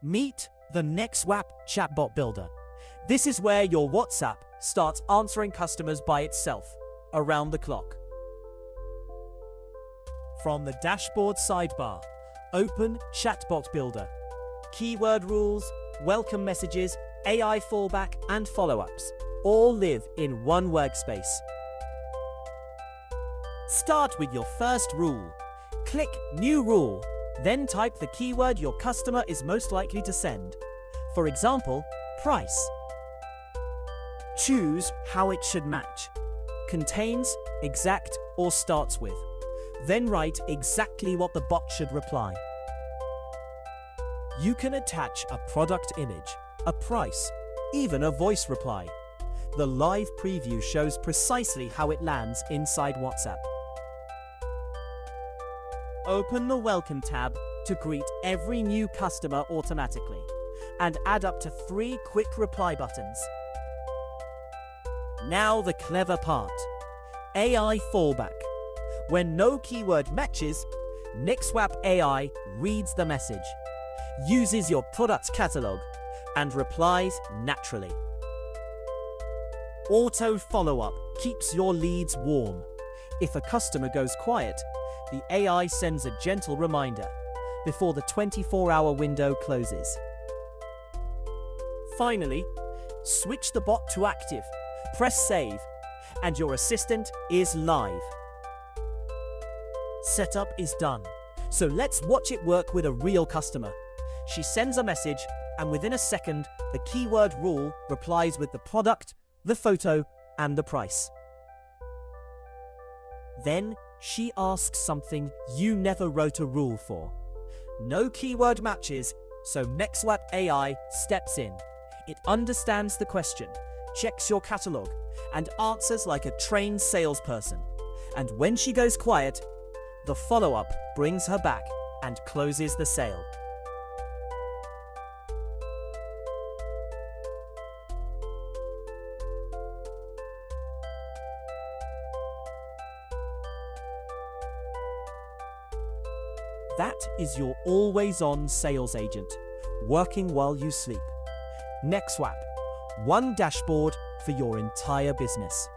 Meet the Nexwap Chatbot Builder. This is where your WhatsApp starts answering customers by itself, around the clock. From the dashboard sidebar, open Chatbot Builder. Keyword rules, welcome messages, AI fallback, and follow-ups all live in one workspace. Start with your first rule. Click New Rule, then type the keyword your customer is most likely to send. For example, price. Choose how it should match. Contains, exact, or starts with. Then write exactly what the bot should reply. You can attach a product image, a price, even a voice reply. The live preview shows precisely how it lands inside WhatsApp. Open the Welcome tab to greet every new customer automatically, and add up to 3 quick reply buttons. Now the clever part. AI fallback. When no keyword matches, Nexwap AI reads the message, uses your product catalog, and replies naturally. Auto follow-up keeps your leads warm. If a customer goes quiet, the AI sends a gentle reminder before the 24-hour window closes. Finally, switch the bot to active, press save, and your assistant is live. Setup is done, so let's watch it work with a real customer. She sends a message, and within a second, the keyword rule replies with the product, the photo, and the price. Then she asks something you never wrote a rule for. No keyword matches, so Nexwap AI steps in. It understands the question, checks your catalog, and answers like a trained salesperson. And when she goes quiet, the follow-up brings her back and closes the sale. That is your always-on sales agent, working while you sleep. Nexwap, one dashboard for your entire business.